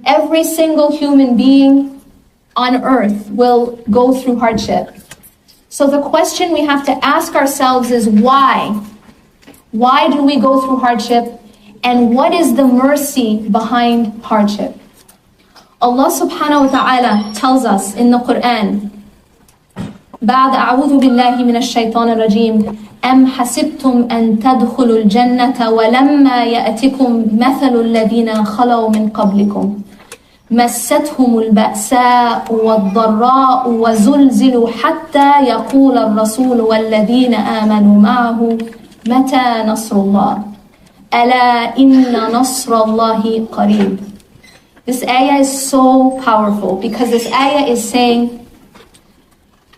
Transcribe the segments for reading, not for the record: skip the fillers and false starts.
Every single human being on earth will go through hardship. So the question we have to ask ourselves is why? Why do we go through hardship? And what is the mercy behind hardship? Allah subhanahu wa ta'ala tells us in the Quran, بعد أعوذ بالله من الشيطان الرجيم أم حسبتم أن تدخلوا الجنة ولما يأتكم مثل الذين خلوا من قبلكم مستهم البأساء والضراء وزلزلوا حتى يقول الرسول والذين آمنوا معه متى نصر الله ألا إن نصر الله قريب. This ayah is so powerful because this ayah is saying,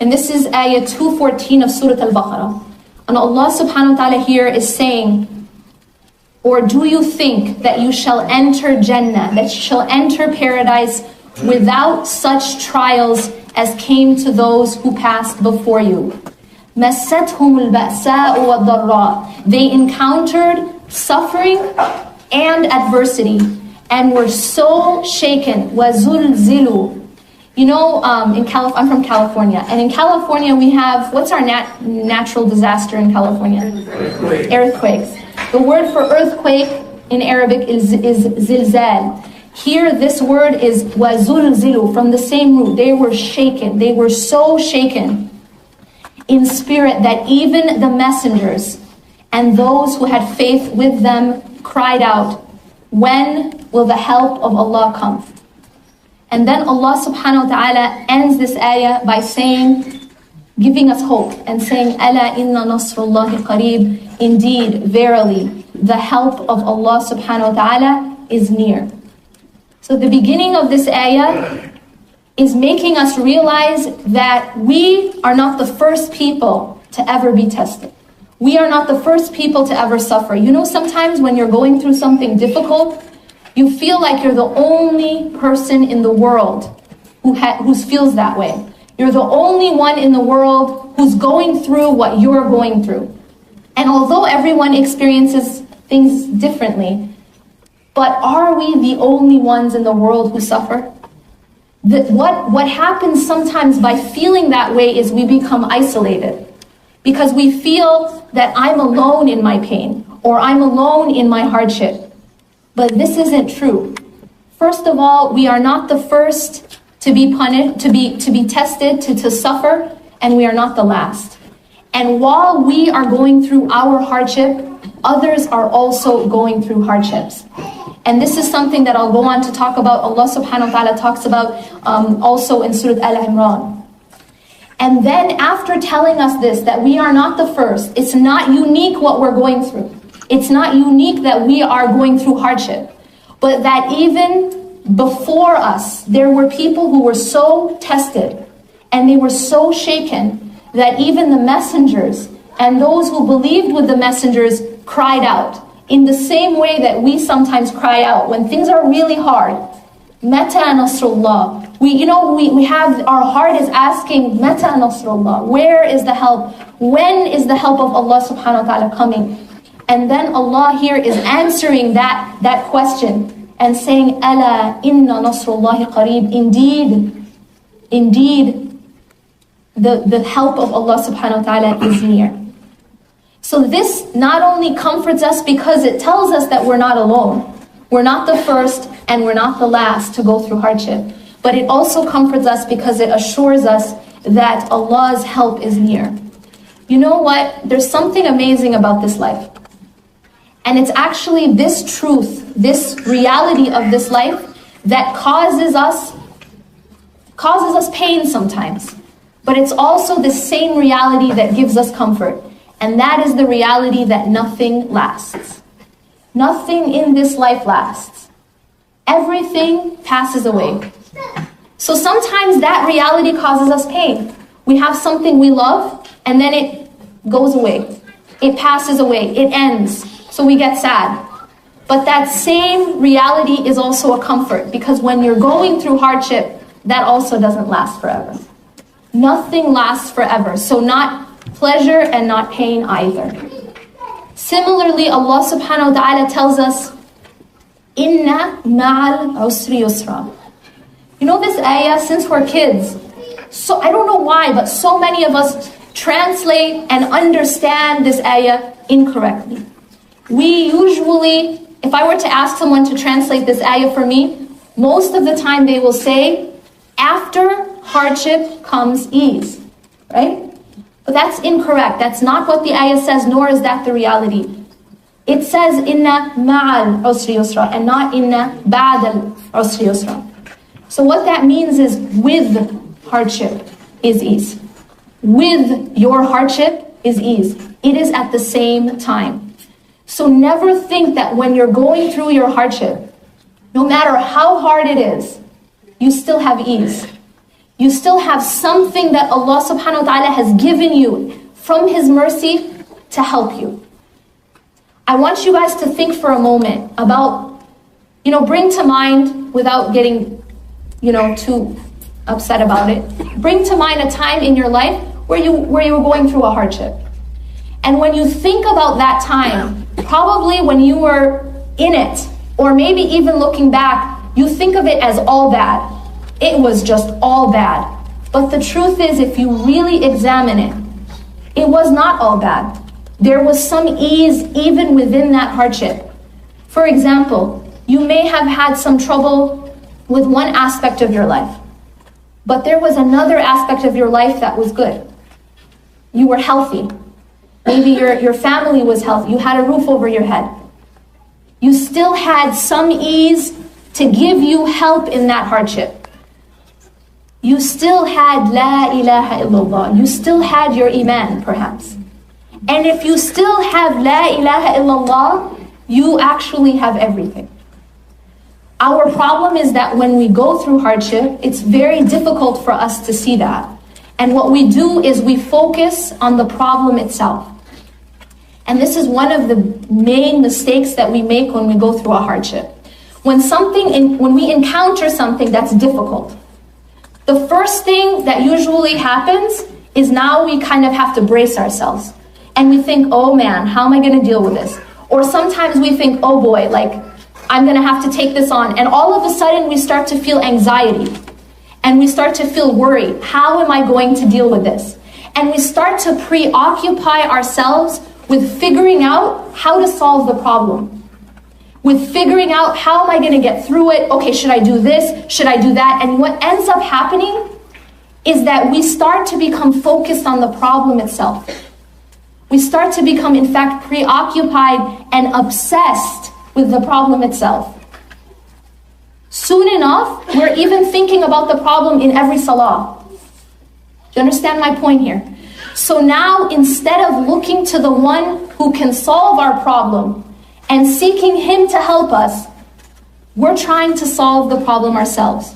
and this is ayah 214 of Surah Al-Baqarah, and Allah subhanahu wa ta'ala here is saying, or do you think that you shall enter Jannah, that you shall enter paradise without such trials as came to those who passed before you? مَسَّتْهُمُ الْبَأْسَاءُ وَالضَّرَّاءُ. They encountered suffering and adversity and were so shaken. وَزُلْزِلُوا. You know, I'm from California, and in California we have, what's our natural disaster in California? Earthquakes. The word for earthquake in Arabic is zilzal. Here this word is wazulzilu, from the same root. They were shaken. They were so shaken in spirit that even the messengers and those who had faith with them cried out, when will the help of Allah come? And then Allah subhanahu wa ta'ala ends this ayah by saying, giving us hope and saying, Ala inna nasrullahi qareeb. Indeed, verily, the help of Allah subhanahu wa ta'ala is near. So the beginning of this ayah is making us realize that we are not the first people to ever be tested. We are not the first people to ever suffer. You know, sometimes when you're going through something difficult, you feel like you're the only person in the world who feels that way. You're the only one in the world who's going through what you're going through. And although everyone experiences things differently, but are we the only ones in the world who suffer? What happens sometimes by feeling that way is we become isolated. Because we feel that I'm alone in my pain, or I'm alone in my hardship. But this isn't true. First of all, we are not the first to be punished, to be tested, to suffer, and we are not the last. And while we are going through our hardship, others are also going through hardships. And this is something that I'll go on to talk about. Allah subhanahu wa ta'ala talks about also in Surah Al-Imran. And then after telling us this, that we are not the first, it's not unique what we're going through. It's not unique that we are going through hardship. But that even before us, there were people who were so tested and they were so shaken that even the messengers and those who believed with the messengers cried out. In the same way that we sometimes cry out when things are really hard. Mata nasrullah. We have, our heart is asking, Mata nasrullah. Where is the help? When is the help of Allah subhanahu wa ta'ala coming? And then Allah here is answering that question and saying, Ala inna nasrullahi qareeb. Indeed, the help of Allah subhanahu wa ta'ala is near. So this not only comforts us because it tells us that we're not alone. We're not the first and we're not the last to go through hardship. But it also comforts us because it assures us that Allah's help is near. You know what? There's something amazing about this life. And it's actually this truth, this reality of this life that causes us pain sometimes. But it's also the same reality that gives us comfort. And that is the reality that nothing lasts. Nothing in this life lasts. Everything passes away. So sometimes that reality causes us pain. We have something we love, and then it goes away. It passes away. It ends. So we get sad. But that same reality is also a comfort, because when you're going through hardship, that also doesn't last forever. Nothing lasts forever. So not pleasure and not pain either. Similarly, Allah subhanahu wa ta'ala tells us Inna ma'al usri yusra. You know this ayah, since we're kids, so I don't know why, but so many of us translate and understand this ayah incorrectly. We usually, if I were to ask someone to translate this ayah for me, most of the time they will say, after hardship comes ease, right? But that's incorrect. That's not what the ayah says, nor is that the reality. It says, inna ma'al usri yusra, and not inna ba'dal usri yusra. So what that means is, with hardship is ease. With your hardship is ease. It is at the same time. So never think that when you're going through your hardship, no matter how hard it is, you still have ease. You still have something that Allah subhanahu wa ta'ala has given you from His mercy to help you. I want you guys to think for a moment about, bring to mind, without getting, too upset about it, bring to mind a time in your life where you were going through a hardship. And when you think about that time, probably when you were in it, or maybe even looking back, you think of it as all bad. It was just all bad. But the truth is, if you really examine it, it was not all bad. There was some ease even within that hardship. For example, you may have had some trouble with one aspect of your life, but there was another aspect of your life that was good. You were healthy. Maybe your family was healthy. You had a roof over your head. You still had some ease to give you help in that hardship. You still had La ilaha illallah. You still had your iman, perhaps. And if you still have La ilaha illallah, you actually have everything. Our problem is that when we go through hardship, it's very difficult for us to see that. And what we do is we focus on the problem itself. And this is one of the main mistakes that we make when we go through a hardship. When we encounter something that's difficult, the first thing that usually happens is now we kind of have to brace ourselves. And we think, oh man, how am I going to deal with this? Or sometimes we think, oh boy, I'm going to have to take this on. And all of a sudden we start to feel anxiety. And we start to feel worried. How am I going to deal with this? And we start to preoccupy ourselves with figuring out how to solve the problem. With figuring out, how am I going to get through it? Okay, should I do this? Should I do that? And what ends up happening is that we start to become focused on the problem itself. We start to become, in fact, preoccupied and obsessed with the problem itself. Soon enough, we're even thinking about the problem in every salah. Do you understand my point here? So now, instead of looking to the one who can solve our problem and seeking Him to help us, we're trying to solve the problem ourselves.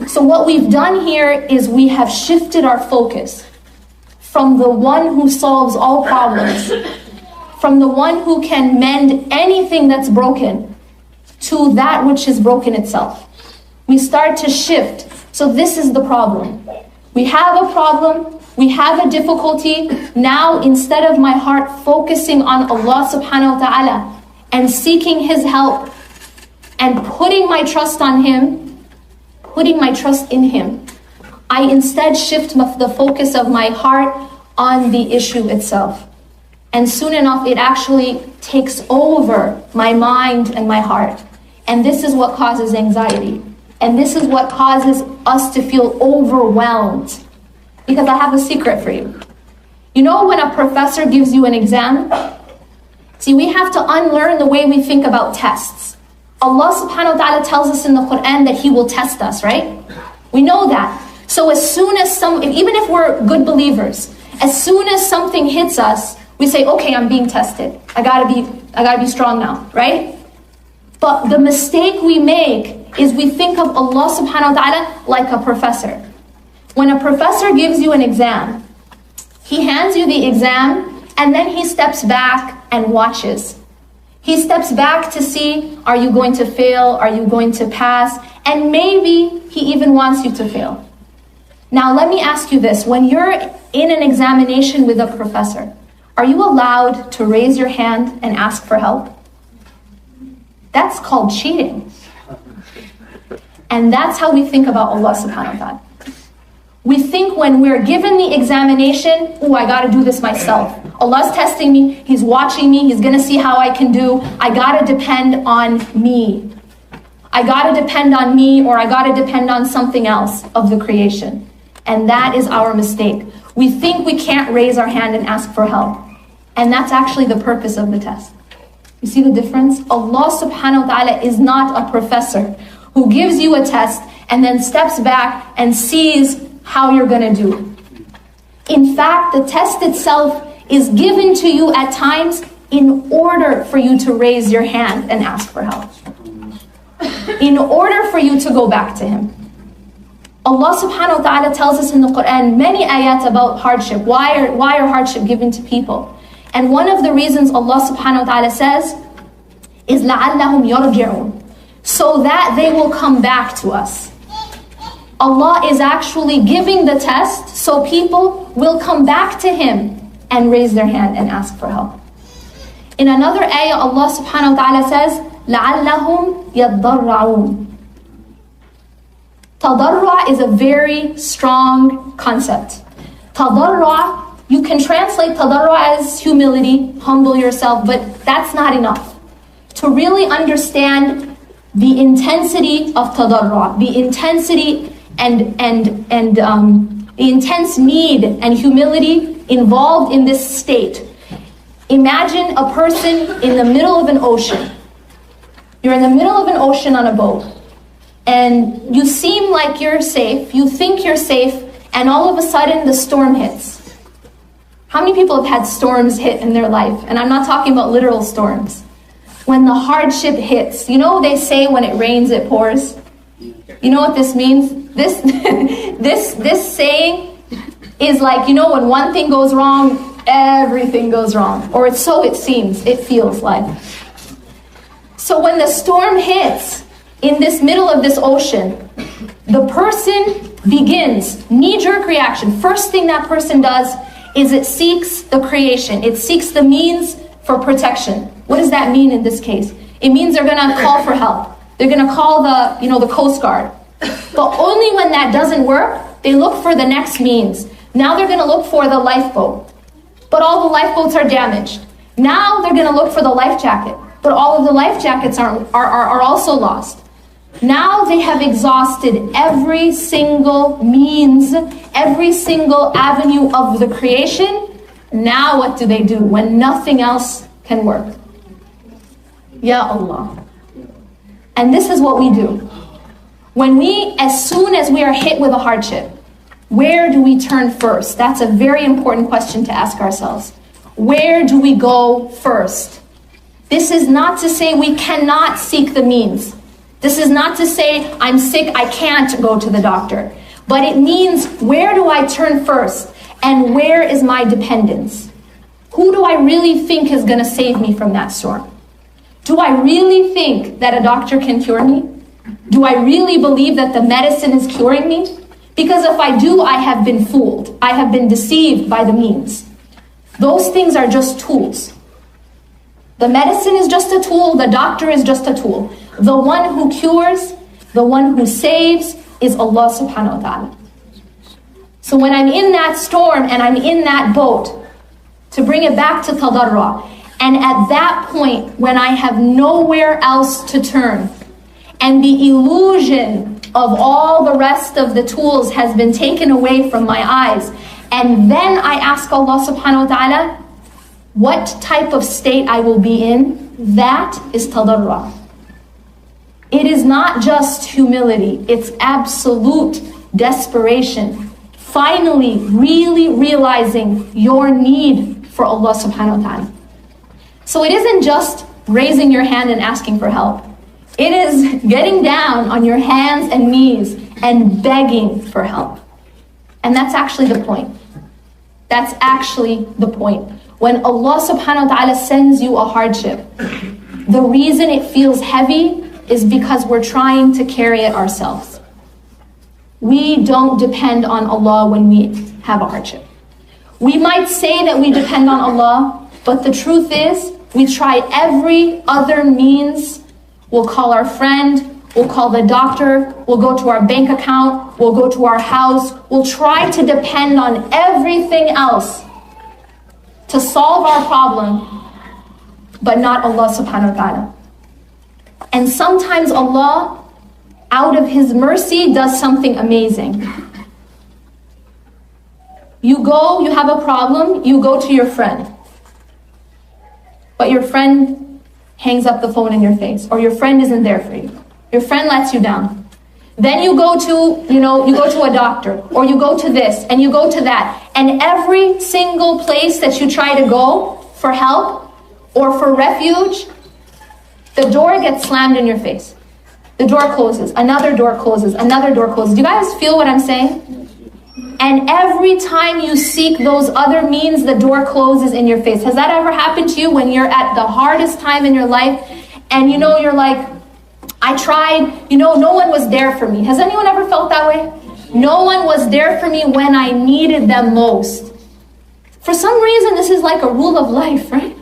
So what we've done here is we have shifted our focus from the one who solves all problems, from the one who can mend anything that's broken, to that which is broken itself. We start to shift. So this is the problem. We have a problem, we have a difficulty. Now, instead of my heart focusing on Allah subhanahu wa ta'ala and seeking His help and putting my trust on Him, putting my trust in Him, I instead shift the focus of my heart on the issue itself. And soon enough, it actually takes over my mind and my heart. And this is what causes anxiety. And this is what causes us to feel overwhelmed. Because I have a secret for you. You know when a professor gives you an exam? See, we have to unlearn the way we think about tests. Allah subhanahu wa ta'ala tells us in the Quran that He will test us, right? We know that. So as soon as even if we're good believers, as soon as something hits us, we say, okay, I'm being tested. I gotta be strong now, right? But the mistake we make is we think of Allah subhanahu wa ta'ala like a professor. When a professor gives you an exam, he hands you the exam and then he steps back and watches. He steps back to see, are you going to fail? Are you going to pass? And maybe he even wants you to fail. Now let me ask you this. When you're in an examination with a professor, are you allowed to raise your hand and ask for help? That's called cheating. And that's how we think about Allah subhanahu wa ta'ala. We think when we're given the examination, oh, I gotta do this myself. Allah's testing me, He's watching me, He's gonna see how I can do. I gotta depend on me. I gotta depend on me, or I gotta depend on something else of the creation. And that is our mistake. We think we can't raise our hand and ask for help. And that's actually the purpose of the test. You see the difference? Allah subhanahu wa ta'ala is not a professor who gives you a test and then steps back and sees how you're gonna do. In fact, the test itself is given to you at times in order for you to raise your hand and ask for help. In order for you to go back to Him. Allah subhanahu wa ta'ala tells us in the Quran many ayat about hardship. Why are hardship given to people? And one of the reasons Allah subhanahu wa ta'ala says is لَعَلَّهُمْ يَرْجِعُونَ, so that they will come back to us. Allah is actually giving the test so people will come back to Him and raise their hand and ask for help. In another ayah, Allah subhanahu wa ta'ala says, لَعَلَّهُمْ يَضَّرَّعُونَ. Tadarra is a very strong concept. Tadarra, you can translate tadarra as humility, humble yourself, but that's not enough. To really understand the intensity of tadarra, the intensity and the intense need and humility involved in this state. Imagine a person in the middle of an ocean. You're in the middle of an ocean on a boat. And you seem like you're safe, you think you're safe, and all of a sudden the storm hits. How many people have had storms hit in their life? And I'm not talking about literal storms. When the hardship hits, you know they say when it rains it pours? You know what this means? This saying is like, you know, when one thing goes wrong, everything goes wrong. Or so it seems, it feels like. So when the storm hits, in this middle of this ocean, the person begins, knee-jerk reaction. First thing that person does is it seeks the creation. It seeks the means for protection. What does that mean in this case? It means they're going to call for help. They're going to call the Coast Guard. But only when that doesn't work, they look for the next means. Now they're going to look for the lifeboat. But all the lifeboats are damaged. Now they're going to look for the life jacket. But all of the life jackets are also lost. Now they have exhausted every single means, every single avenue of the creation. Now what do when nothing else can work? Ya Allah. And this is what we do. As soon as we are hit with a hardship, where do we turn first? That's a very important question to ask ourselves. Where do we go first? This is not to say we cannot seek the means. This is not to say, I'm sick, I can't go to the doctor. But it means, where do I turn first? And where is my dependence? Who do I really think is going to save me from that storm? Do I really think that a doctor can cure me? Do I really believe that the medicine is curing me? Because if I do, I have been fooled. I have been deceived by the means. Those things are just tools. The medicine is just a tool, the doctor is just a tool. The one who cures, the one who saves is Allah subhanahu wa ta'ala. So when I'm in that storm and I'm in that boat, to bring it back to tadarra, and at that point when I have nowhere else to turn, and the illusion of all the rest of the tools has been taken away from my eyes, and then I ask Allah subhanahu wa ta'ala, what type of state I will be in, that is tadarra. It is not just humility, it's absolute desperation. Finally, really realizing your need for Allah subhanahu wa ta'ala. So it isn't just raising your hand and asking for help. It is getting down on your hands and knees and begging for help. And that's actually the point. That's actually the point. When Allah subhanahu wa ta'ala sends you a hardship, the reason it feels heavy is because we're trying to carry it ourselves. We don't depend on Allah when we have a hardship. We might say that we depend on Allah, but the truth is, we try every other means we'll call our friend, we'll call the doctor, we'll go to our bank account, we'll go to our house, we'll try to depend on everything else to solve our problem, but not Allah subhanahu wa ta'ala. And sometimes Allah, out of His mercy, does something amazing. You have a problem, you go to your friend. But your friend hangs up the phone in your face, or your friend isn't there for you. Your friend lets you down. Then you go to a doctor, or you go to this, and you go to that. And every single place that you try to go for help or for refuge, the door gets slammed in your face. The door closes, another door closes, another door closes. Do you guys feel what I'm saying? And every time you seek those other means, the door closes in your face. Has that ever happened to you when you're at the hardest time in your life and you're like, I tried, no one was there for me. Has anyone ever felt that way? No one was there for me when I needed them most. For some reason, this is like a rule of life, right?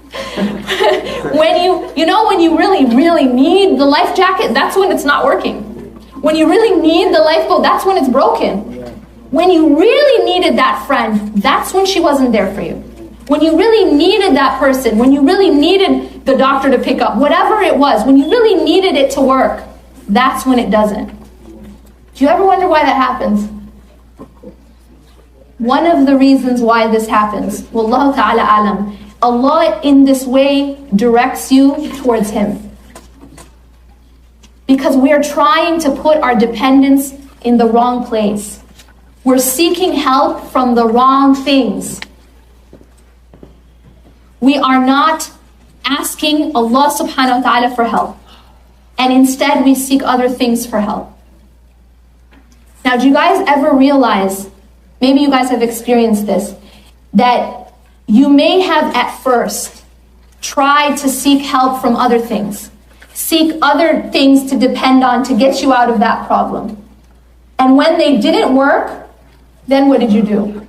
when you really, really need the life jacket, that's when it's not working. When you really need the lifeboat, that's when it's broken. When you really needed that friend, that's when she wasn't there for you. When you really needed that person, when you really needed the doctor to pick up, whatever it was, when you really needed it to work, that's when it doesn't. Do you ever wonder why that happens? One of the reasons why this happens, Wallahu ta'ala alam, Allah in this way directs you towards Him. Because we are trying to put our dependence in the wrong place. We're seeking help from the wrong things. We are not asking Allah subhanahu wa ta'ala for help. And instead we seek other things for help. Now, do you guys ever realize, maybe you guys have experienced this, that you may have at first tried to seek help from other things. Seek other things to depend on to get you out of that problem. And when they didn't work, then what did you do?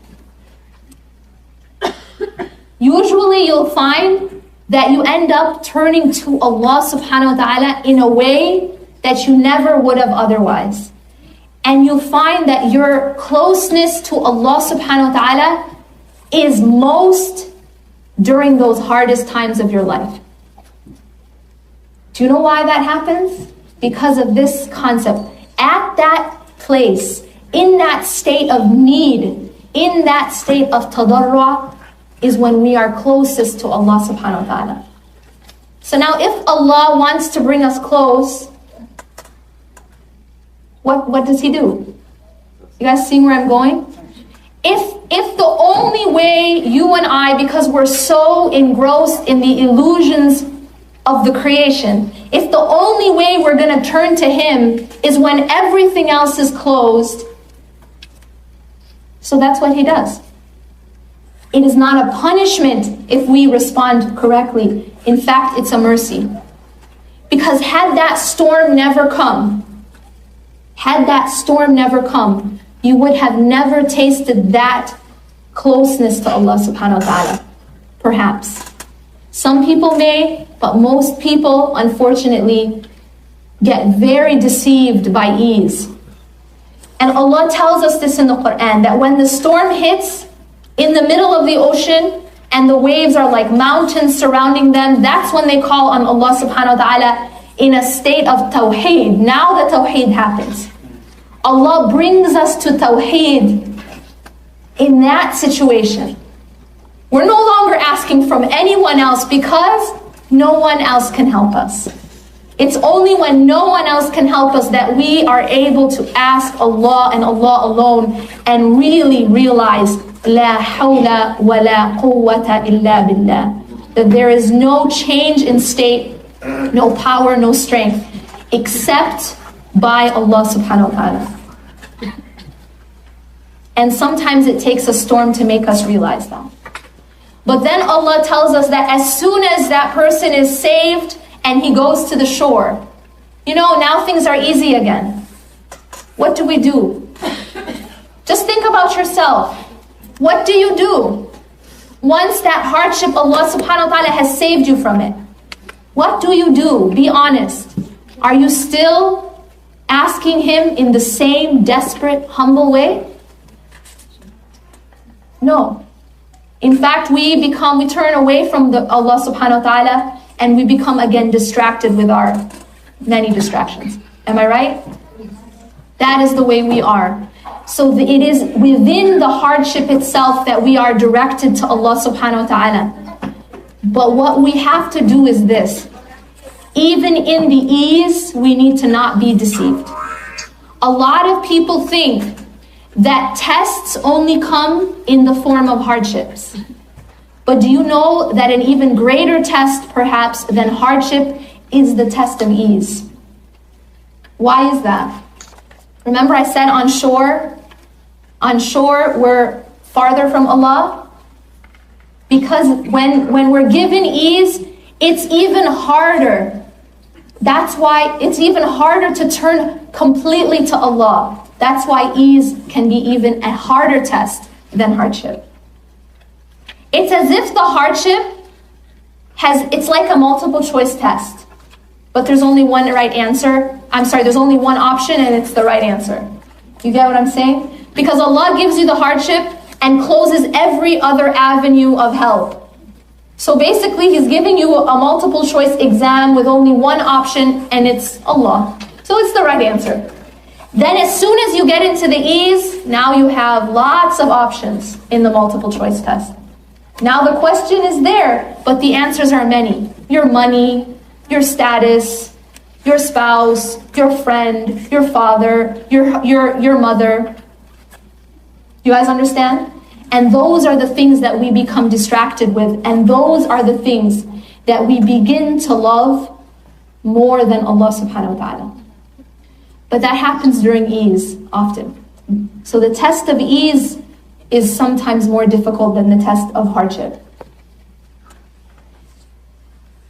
Usually you'll find that you end up turning to Allah subhanahu wa ta'ala in a way that you never would have otherwise. And you'll find that your closeness to Allah subhanahu wa ta'ala is most during those hardest times of your life. Do you know why that happens? Because of this concept. At that place, in that state of need, in that state of tadarru', is when we are closest to Allah subhanahu wa ta'ala. So now if Allah wants to bring us close, what does He do? You guys seeing where I'm going? If the only way you and I, because we're so engrossed in the illusions of the creation, if the only way we're going to turn to Him is when everything else is closed, so that's what He does. It is not a punishment if we respond correctly. In fact, it's a mercy. Because had that storm never come, you would have never tasted that closeness to Allah subhanahu wa ta'ala. Perhaps. Some people may, but most people, unfortunately, get very deceived by ease. And Allah tells us this in the Quran, that when the storm hits in the middle of the ocean and the waves are like mountains surrounding them, that's when they call on Allah subhanahu wa ta'ala in a state of tawheed. Now the tawheed happens. Allah brings us to tawheed in that situation. We're no longer asking from anyone else because no one else can help us. It's only when no one else can help us that we are able to ask Allah and Allah alone and really realize La hawla wa la quwwata illa billah. That there is no change in state, no power, no strength, except by Allah subhanahu wa ta'ala. And sometimes it takes a storm to make us realize that. But then Allah tells us that as soon as that person is saved and he goes to the shore, now things are easy again. What do we do? Just think about yourself. What do you do once that hardship Allah subhanahu wa ta'ala has saved you from it? What do you do? Be honest. Are you still asking Him in the same desperate, humble way? No. In fact, we turn away from Allah subhanahu wa ta'ala, and we become again distracted with our many distractions. Am I right? That is the way we are. So it is within the hardship itself that we are directed to Allah subhanahu wa ta'ala. But what we have to do is this. Even in the ease, we need to not be deceived. A lot of people think that tests only come in the form of hardships. But do you know that an even greater test, perhaps, than hardship is the test of ease? Why is that? Remember I said on shore we're farther from Allah? Because when we're given ease, it's even harder. That's why it's even harder to turn completely to Allah. That's why ease can be even a harder test than hardship. It's as if the hardship it's like a multiple choice test. But there's only one right answer. There's only one option and it's the right answer. You get what I'm saying? Because Allah gives you the hardship and closes every other avenue of help. So basically, He's giving you a multiple choice exam with only one option, and it's Allah. So it's the right answer. Then as soon as you get into the ease, now you have lots of options in the multiple choice test. Now the question is there, but the answers are many. Your money, your status, your spouse, your friend, your father, your mother. You guys understand? And those are the things that we become distracted with. And those are the things that we begin to love more than Allah subhanahu wa ta'ala. But that happens during ease often. So the test of ease is sometimes more difficult than the test of hardship.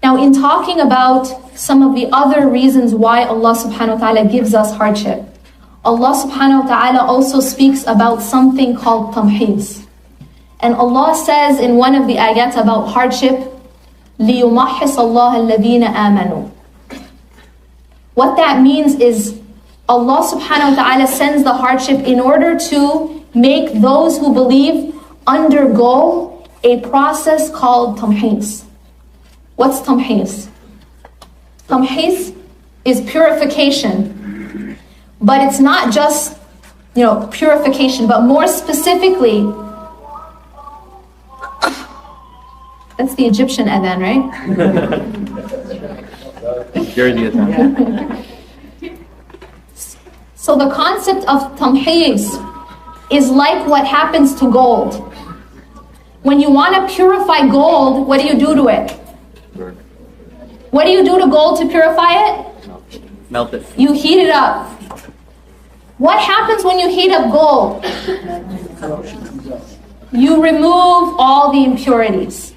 Now in talking about some of the other reasons why Allah subhanahu wa ta'ala gives us hardship, Allah subhanahu wa ta'ala also speaks about something called tamheez. And Allah says in one of the ayat about hardship, لِيُمَحِّصَ اللَّهَ الَّذِينَ آمَنُوا. What that means is Allah subhanahu wa ta'ala sends the hardship in order to make those who believe undergo a process called tamheez. What's tamheez? Tamheez is purification. But it's not just, purification, but more specifically, that's the Egyptian adhan, right? Jersey adhan. So the concept of tamheez is like what happens to gold. When you want to purify gold, what do you do to it? What do you do to gold to purify it? Melt it. You heat it up. What happens when you heat up gold? You remove all the impurities.